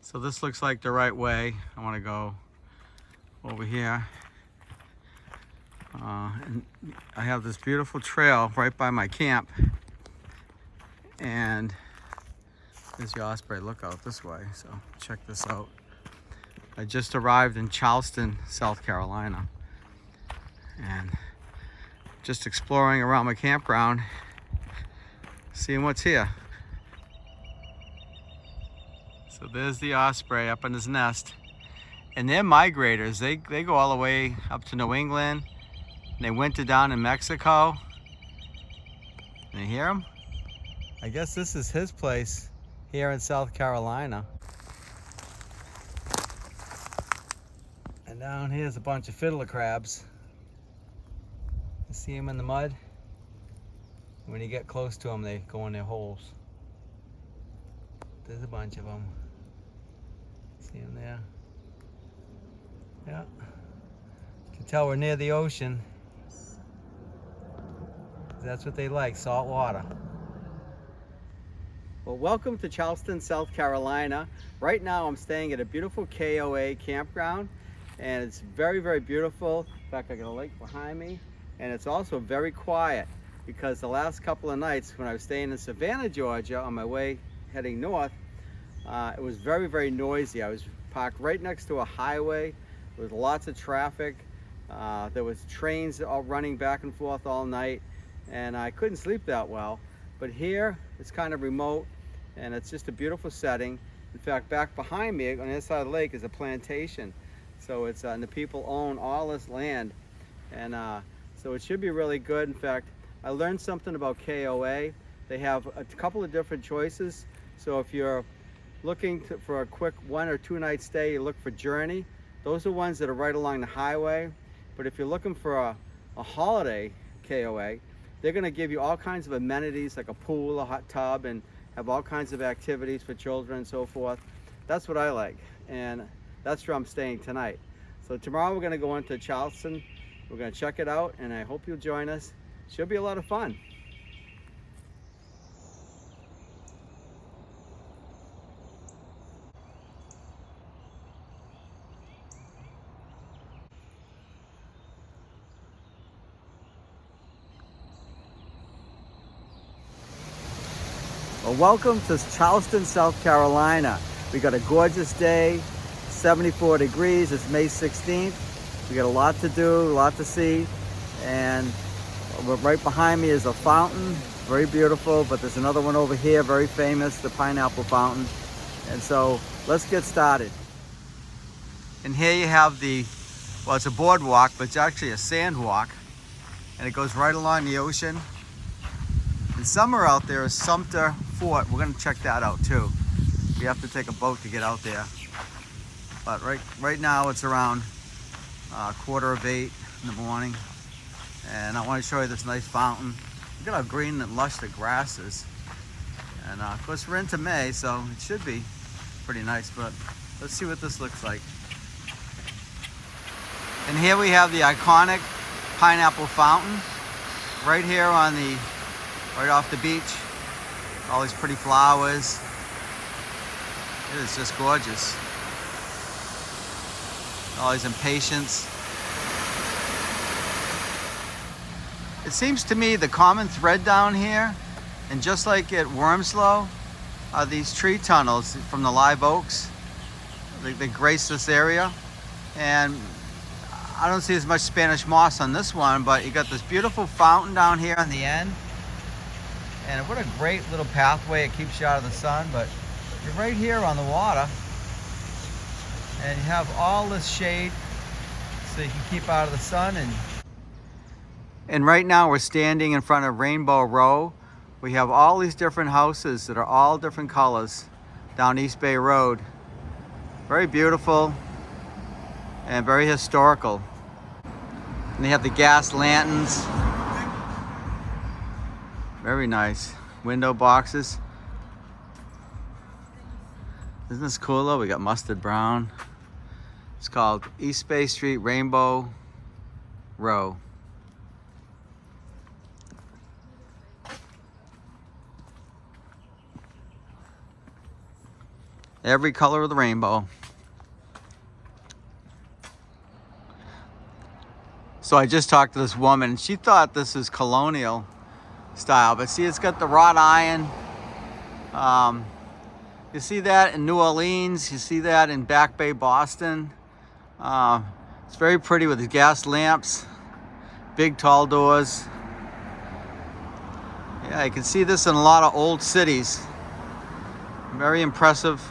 So this looks like the right way. I want to go over here. And I have this beautiful trail right by my camp. And there's the Osprey Lookout this way, so check this out. I just arrived in Charleston, South Carolina. And just exploring around my campground, seeing what's here. So there's the osprey up in his nest. And they're migrators. They go all the way up to New England. And they winter down in Mexico. And you hear them? I guess this is his place here in South Carolina. And down here's a bunch of fiddler crabs. You see them in the mud? When you get close to them, they go in their holes. There's a bunch of them. See them there? Yeah. You can tell we're near the ocean. That's what they like, salt water. Well, welcome to Charleston, South Carolina. Right now I'm staying at a beautiful KOA campground, and it's very, very beautiful. In fact, I got a lake behind me, and it's also very quiet because the last couple of nights when I was staying in Savannah, Georgia, on my way heading north, it was very, very noisy. I was parked right next to a highway. There was lots of traffic. There was trains all running back and forth all night, and I couldn't sleep that well. But here, it's kind of remote, and it's just a beautiful setting. In fact, back behind me on the other side of the lake is a plantation. So it's and the people own all this land, and so it should be really good. In fact, I learned something about KOA. They have a couple of different choices. So if you're looking for a quick 1 or 2 night stay, you look for Journey. Those are ones that are right along the highway. But if you're looking for a holiday KOA, they're going to give you all kinds of amenities like a pool, a hot tub, and have all kinds of activities for children and so forth. That's what I like, and that's where I'm staying tonight. So tomorrow we're going to go into Charleston. We're going to check it out, and I hope you'll join us. Should be a lot of fun. Well, welcome to Charleston, South Carolina. We got a gorgeous day, 74 degrees. It's May 16th. We got a lot to do, a lot to see. And right behind me is a fountain, very beautiful, but there's another one over here, very famous, the Pineapple Fountain. And so let's get started. And here you have well, it's a boardwalk, but it's actually a sand walk. And it goes right along the ocean. And somewhere out there is Sumter Fort. We're going to check that out too. We have to take a boat to get out there. But right now it's around 7:45 in the morning. And I want to show you this nice fountain. Look at how green and lush the grass is. And of course we're into May, so it should be pretty nice. But let's see what this looks like. And here we have the iconic Pineapple Fountain right here right off the beach. All these pretty flowers. It is just gorgeous. All these impatiens. It seems to me the common thread down here, and just like at Wormslow, are these tree tunnels from the live oaks. They grace this area. And I don't see as much Spanish moss on this one, but you got this beautiful fountain down here on the end. And what a great little pathway. It keeps you out of the sun, but you're right here on the water. And you have all this shade so you can keep out of the sun. And right now we're standing in front of Rainbow Row. We have all these different houses that are all different colors down East Bay Road. Very beautiful and very historical. And they have the gas lanterns. Very nice. Window boxes. Isn't this cool though? We got mustard brown. It's called East Bay Street Rainbow Row. Every color of the rainbow. So I just talked to this woman, and she thought this is colonial style, but see, it's got the wrought iron. You see that in New Orleans, you see that in Back Bay, Boston. It's very pretty with the gas lamps, big tall doors. Yeah, you can see this in a lot of old cities. Very impressive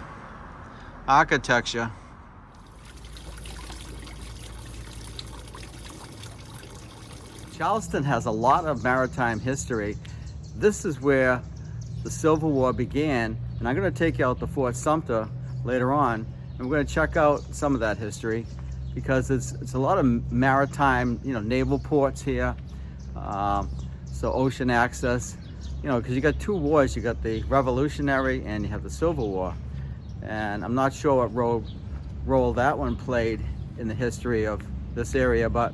architecture. Charleston has a lot of maritime history. This is where the Civil War began, and I'm going to take you out to Fort Sumter later on, and we're going to check out some of that history because it's a lot of maritime, naval ports here, so ocean access, because you got two wars. You got the Revolutionary and you have the Civil War, and I'm not sure what role that one played in the history of this area, but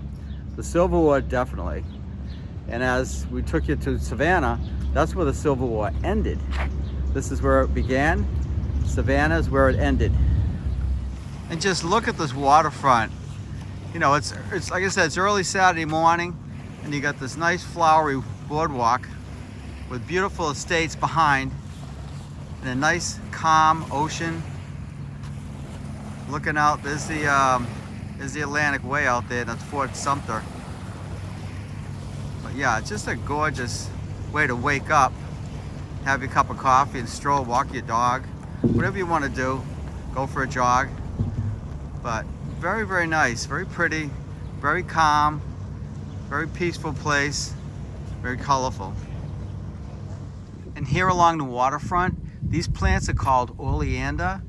the Civil War definitely. And as we took you to Savannah, that's where the Civil War ended. This is where it began. Savannah is where it ended. And just look at this waterfront. It's like I said, it's early Saturday morning, and you got this nice flowery boardwalk with beautiful estates behind, and a nice calm ocean. Looking out, there's the Atlantic Way out there. That's Fort Sumter. But yeah, it's just a gorgeous way to wake up, have your cup of coffee and stroll, walk your dog, whatever you want to do, go for a jog. But very, very nice, very pretty, very calm, very peaceful place, very colorful. And here along the waterfront, these plants are called oleander,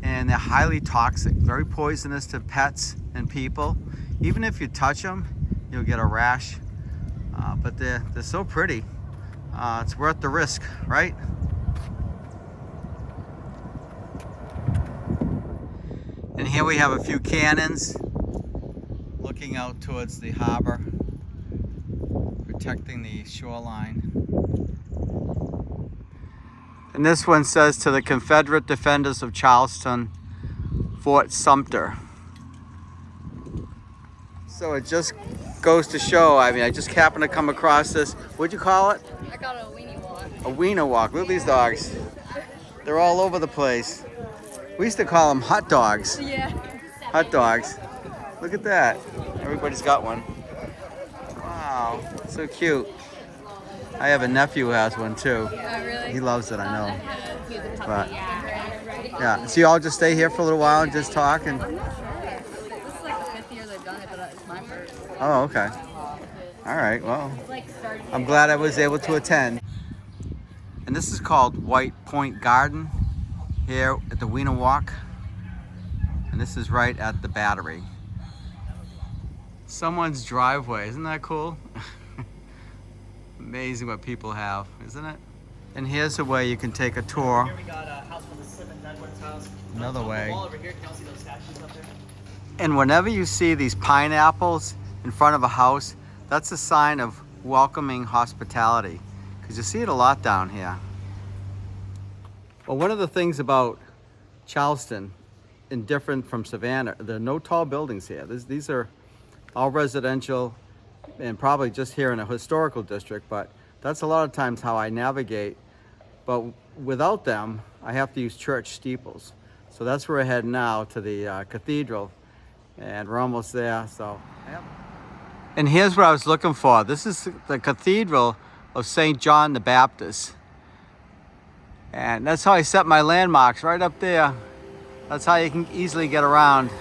and they're highly toxic, very poisonous to pets and people. Even if you touch them, you'll get a rash. But they're so pretty. It's worth the risk, right? And here we have a few cannons looking out towards the harbor, protecting the shoreline. And this one says, to the Confederate defenders of Charleston, Fort Sumter. So it just goes to show, I just happened to come across this. What'd you call it? I got a weenie walk. A wiener walk. Look at these dogs. They're all over the place. We used to call them hot dogs. Yeah. Hot dogs. Look at that. Everybody's got one. Wow, so cute. I have a nephew who has one too. Oh, really? He loves it, I know. But yeah, so you all just stay here for a little while and just talk and. I'm not sure. This is like the 5th year they've done it, but it's my first. Oh, okay. All right. Well, I'm glad I was able to attend. And this is called White Point Garden here at the Wiener Walk. And this is right at the Battery. Someone's driveway. Isn't that cool? Amazing what people have, isn't it? And here's a way you can take a tour. Here we got a house from the Simmons Edwards house. Another On the way. wall over here, can you see those statues up there? And whenever you see these pineapples in front of a house, that's a sign of welcoming hospitality, because you see it a lot down here. Well, one of the things about Charleston, and different from Savannah, there are no tall buildings here. These are all residential, and probably just here in a historical district, but that's a lot of times how I navigate. But without them, I have to use church steeples. So that's where we're heading now, to the cathedral, and we're almost there. So, yep. And here's what I was looking for. This is the Cathedral of St. John the Baptist. And that's how I set my landmarks, right up there. That's how you can easily get around.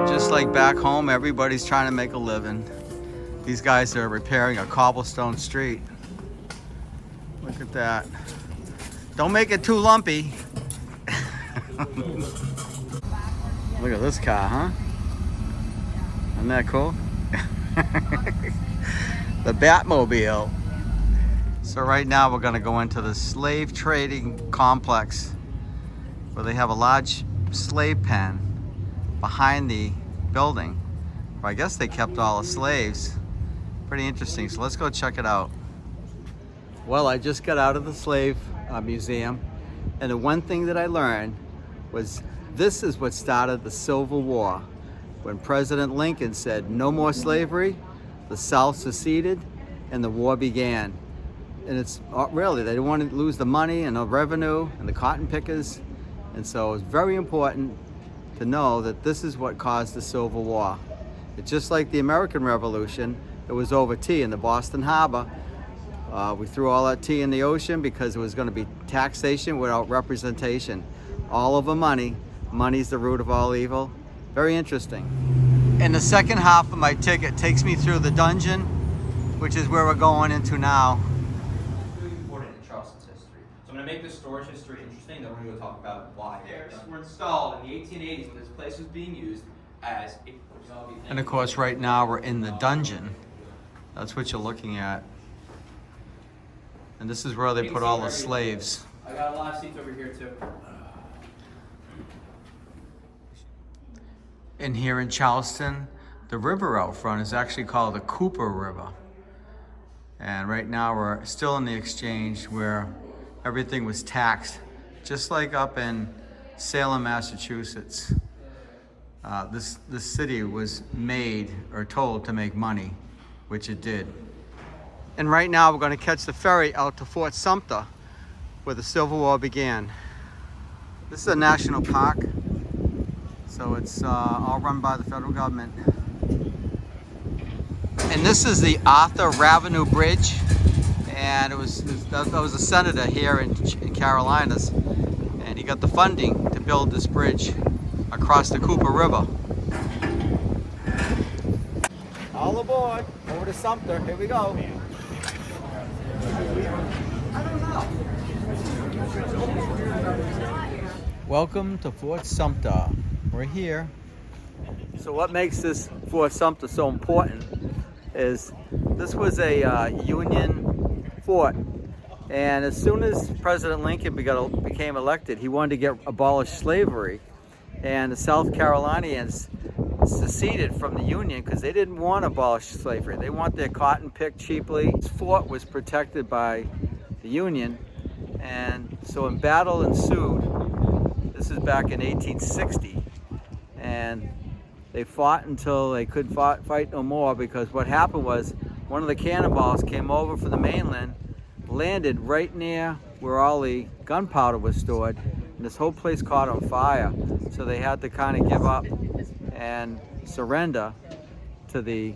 Just like back home, everybody's trying to make a living. These guys are repairing a cobblestone street. Look at that. Don't make it too lumpy. Look at this car, huh? Isn't that cool? The Batmobile. So right now we're gonna go into the slave trading complex where they have a large slave pen. behind the building. Or I guess they kept all the slaves. Pretty interesting, so let's go check it out. Well, I just got out of the slave museum, and the one thing that I learned was this is what started the Civil War. When President Lincoln said no more slavery, the South seceded and the war began. And it's really, they didn't want to lose the money and the revenue and the cotton pickers. And so it's very important to know that this is what caused the Civil War. It's just like the American Revolution, it was over tea in the Boston Harbor. We threw all that tea in the ocean because it was going to be taxation without representation. All over money. Money's the root of all evil. Very interesting. And the second half of my ticket takes me through the dungeon, which is where we're going into now. Really important in Charleston's history. So I'm going to make this storage history interesting, then we're going to go talk about why. Stairs were installed in the 1880s when this place was being used as a... And of course, right now we're in the dungeon. That's what you're looking at. And this is where they put all the slaves. I got a lot of seats over here too. And here in Charleston, the river out front is actually called the Cooper River. And right now we're still in the exchange where everything was taxed, just like up in Salem, Massachusetts. This city was made or told to make money, which it did. And right now we're going to catch the ferry out to Fort Sumter, where the Civil War began. This is a national park, so it's all run by the federal government. And this is the Arthur Ravenel Bridge, and that was a senator here in Carolinas, and he got the funding to build this bridge across the Cooper River. All aboard, over to Sumter, here we go. I don't know. Welcome to Fort Sumter. We're here. So what makes this Fort Sumter so important is this was a Union fort, and as soon as President Lincoln became elected, he wanted to abolish slavery, and the South Carolinians seceded from the Union because they didn't want to abolish slavery. They want their cotton picked cheaply. This fort was protected by the Union, and so when battle ensued, this is back in 1860, and they fought until they could fight no more, because what happened was one of the cannonballs came over from the mainland, landed right near where all the gunpowder was stored, and this whole place caught on fire. So they had to kind of give up and surrender to the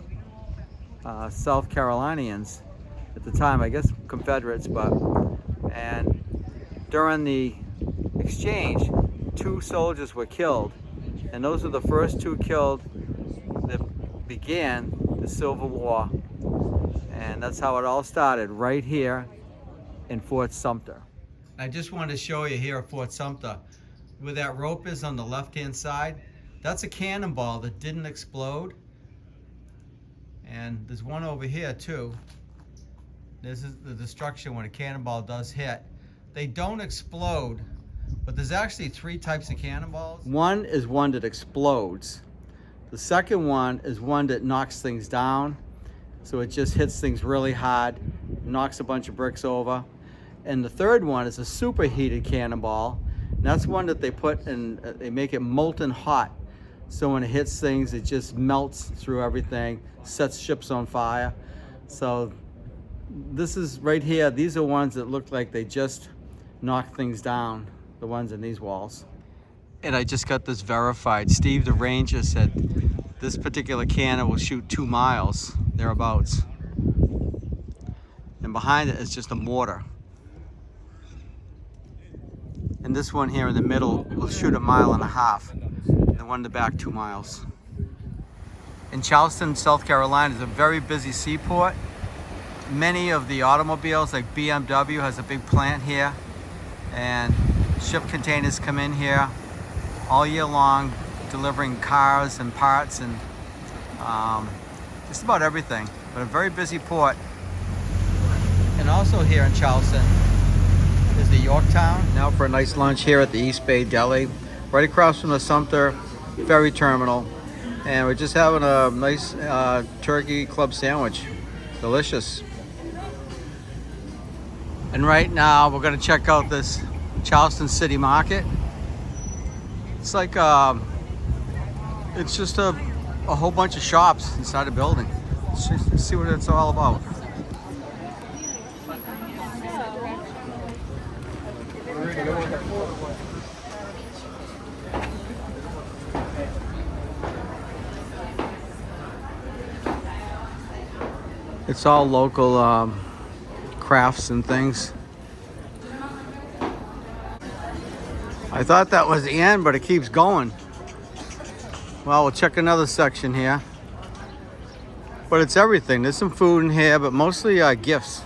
South Carolinians at the time, I guess Confederates, and during the exchange, 2 soldiers were killed, and those were the first 2 killed that began the Civil War. And that's how it all started, right here in Fort Sumter. I just wanted to show you here at Fort Sumter, where that rope is on the left-hand side. That's a cannonball that didn't explode. And there's one over here too. This is the destruction when a cannonball does hit. They don't explode, but there's actually 3 types of cannonballs. One is one that explodes. The second one is one that knocks things down. So it just hits things really hard, knocks a bunch of bricks over. And the third one is a superheated cannonball. And that's one that they put in, they make it molten hot. So when it hits things, it just melts through everything, sets ships on fire. So this is right here, these are ones that look like they just knock things down, the ones in these walls. And I just got this verified. Steve the Ranger said this particular cannon will shoot 2 miles, thereabouts. And behind it is just a mortar. And this one here in the middle will shoot 1.5 miles. The one in the back 2 miles. In Charleston, South Carolina is a very busy seaport. Many of the automobiles, like BMW has a big plant here, and ship containers come in here all year long, delivering cars and parts and just about everything. But a very busy port. And also here in Charleston is the Yorktown. Now for a nice lunch here at the East Bay Deli, right across from the Sumter ferry terminal, and we're just having a nice turkey club sandwich. Delicious. And right now we're gonna check out this Charleston City Market. It's like it's just a whole bunch of shops inside a building. Let's see what it's all about. It's all local crafts and things. I thought that was the end, but it keeps going. Well, we'll check another section here. But it's everything. There's some food in here, but mostly gifts.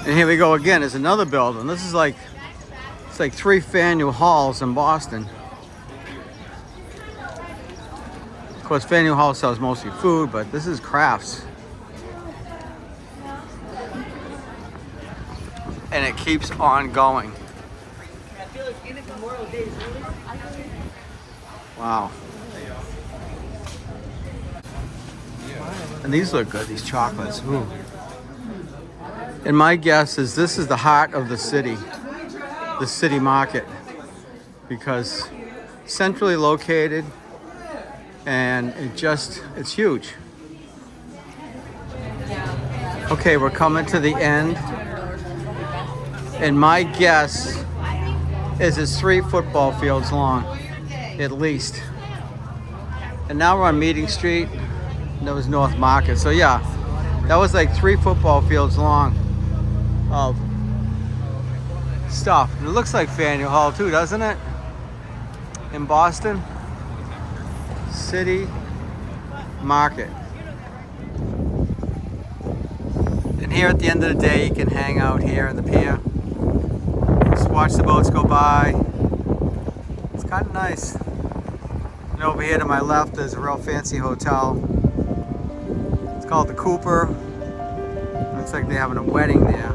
And here we go again. There's another building. This is like, it's like 3 Faneuil Halls in Boston. Of course, Faneuil Hall sells mostly food, but this is crafts. And it keeps on going. Wow. And these look good, these chocolates. Ooh. And my guess is this is the heart of the city market, because centrally located, and it's huge. Okay, we're coming to the end. And my guess is it's 3 football fields long, at least. And now we're on Meeting Street, and that was North Market. So yeah, that was like 3 football fields long of stuff. And it looks like Faneuil Hall too, doesn't it? In Boston. City Market. And here at the end of the day, you can hang out here in the pier. Watch the boats go by. It's kind of nice. And over here to my left is a real fancy hotel. It's called the Cooper. Looks like they're having a wedding there.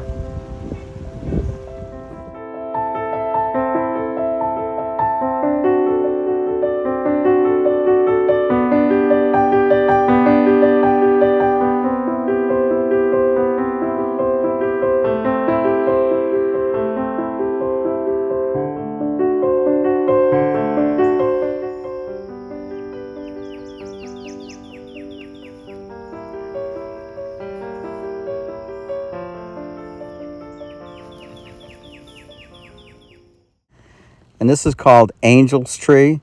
And this is called Angel's Tree.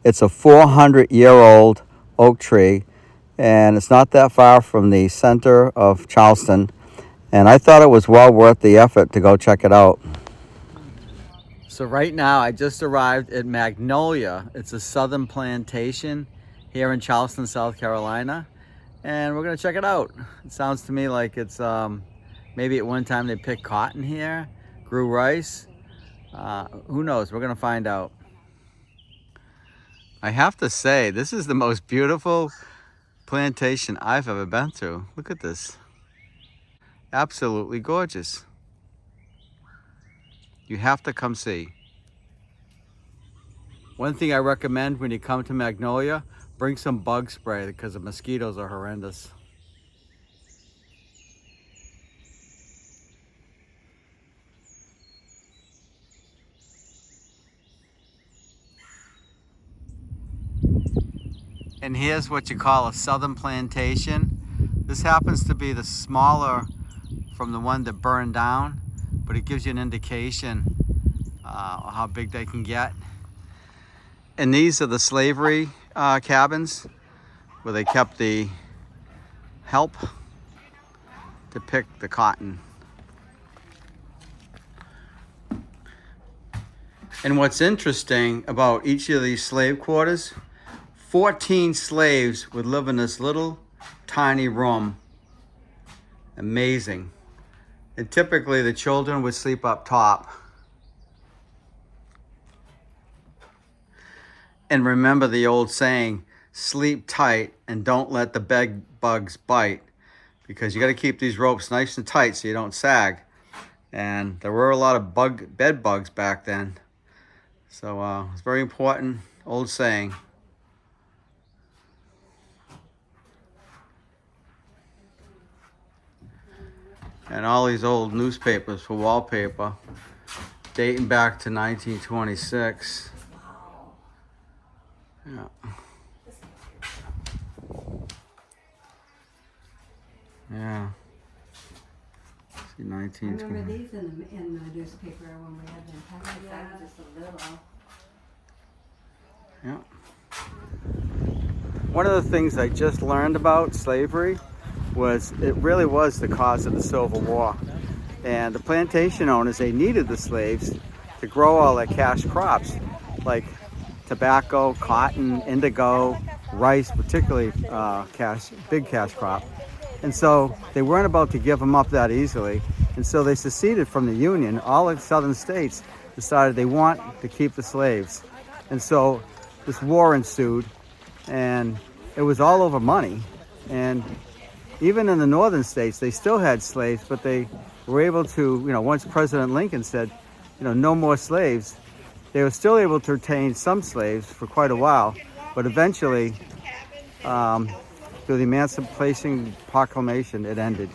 It's a 400-year-old oak tree, and it's not that far from the center of Charleston. And I thought it was well worth the effort to go check it out. So right now I just arrived at Magnolia. It's a southern plantation here in Charleston, South Carolina. And we're gonna check it out. It sounds to me like it's maybe at one time they picked cotton here, grew rice. Who knows? We're gonna find out. I have to say, this is the most beautiful plantation I've ever been to. Look at this. Absolutely gorgeous. You have to come see. One thing I recommend when you come to Magnolia, bring some bug spray because the mosquitoes are horrendous. And here's what you call a southern plantation. This happens to be the smaller from the one that burned down, but it gives you an indication how big they can get. And these are the slavery cabins where they kept the help to pick the cotton. And what's interesting about each of these slave quarters, 14 slaves would live in this little tiny room. Amazing. And typically the children would sleep up top. And remember the old saying, sleep tight and don't let the bed bugs bite, because you got to keep these ropes nice and tight so you don't sag. And there were a lot of bed bugs back then. So it's very important, old saying. And all these old newspapers for wallpaper, dating back to 1926. Yeah. Yeah. See, 1920. I remember these in the newspaper when we had them packaged. Yeah, just a little. Yeah. One of the things I just learned about slavery was it really was the cause of the Civil War. And the plantation owners, they needed the slaves to grow all their cash crops, like tobacco, cotton, indigo, rice, particularly big cash crop. And so they weren't about to give them up that easily. And so they seceded from the Union. All the southern states decided they want to keep the slaves. And so this war ensued, and it was all over money. And even in the northern states, they still had slaves, but they were able to, once President Lincoln said, no more slaves, they were still able to retain some slaves for quite a while, but eventually, through the Emancipation Proclamation, it ended.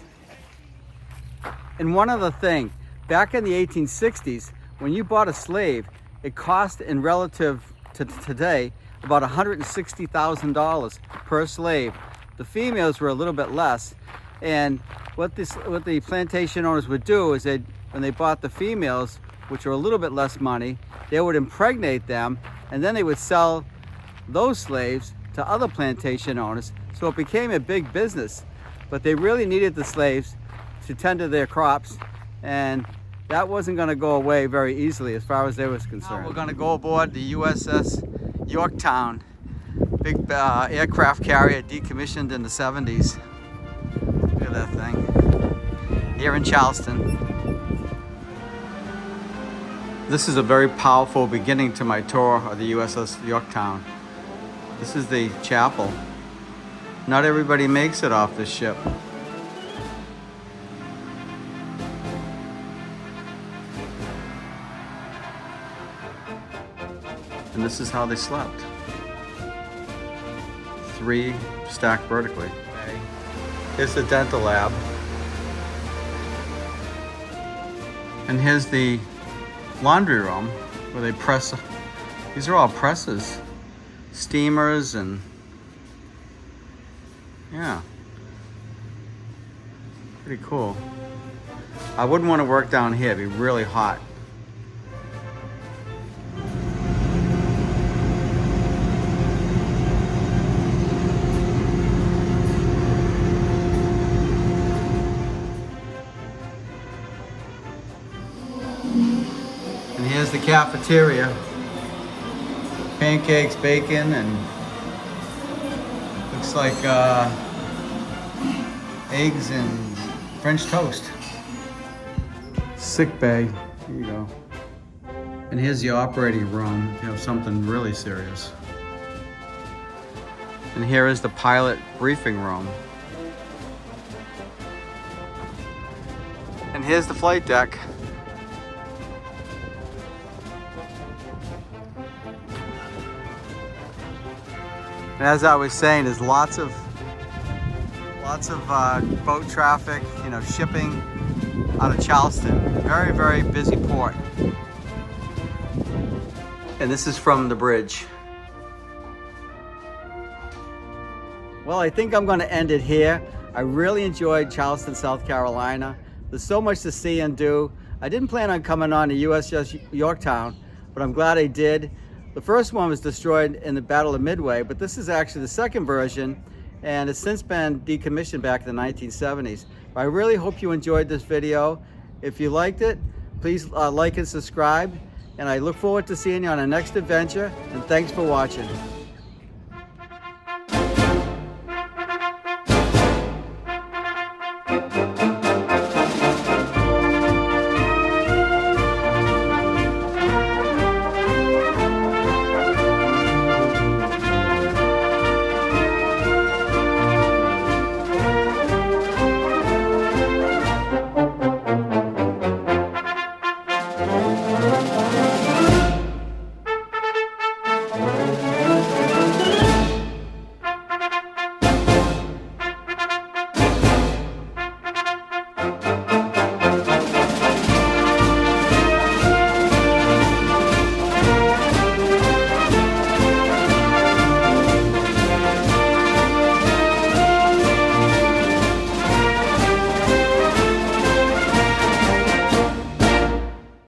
And one other thing, back in the 1860s, when you bought a slave, it cost, in relative to today, about $160,000 per slave. The females were a little bit less, and what the plantation owners would do is when they bought the females, which were a little bit less money, they would impregnate them, and then they would sell those slaves to other plantation owners. So it became a big business, but they really needed the slaves to tend to their crops, and that wasn't going to go away very easily as far as they was concerned. Now we're going to go aboard the USS Yorktown, big aircraft carrier decommissioned in the 70s. Look at that thing. Here in Charleston. This is a very powerful beginning to my tour of the USS Yorktown. This is the chapel. Not everybody makes it off this ship. And this is how they slept. 3 stacked vertically. Okay. Here's the dental lab. And here's the laundry room where they press. These are all presses, steamers, and yeah, pretty cool. I wouldn't want to work down here, it'd be really hot. And here's the cafeteria. Pancakes, bacon, and looks like eggs and French toast. Sick bay, here you go. And here's the operating room if you have something really serious. And here is the pilot briefing room. And here's the flight deck. And as I was saying, there's lots of boat traffic, shipping out of Charleston. Very, very busy port. And this is from the bridge. Well, I think I'm going to end it here. I really enjoyed Charleston, South Carolina. There's so much to see and do. I didn't plan on coming on the USS Yorktown, but I'm glad I did. The first one was destroyed in the Battle of Midway, but this is actually the second version, and it's since been decommissioned back in the 1970s. But I really hope you enjoyed this video. If you liked it, please like and subscribe, and I look forward to seeing you on our next adventure, and thanks for watching.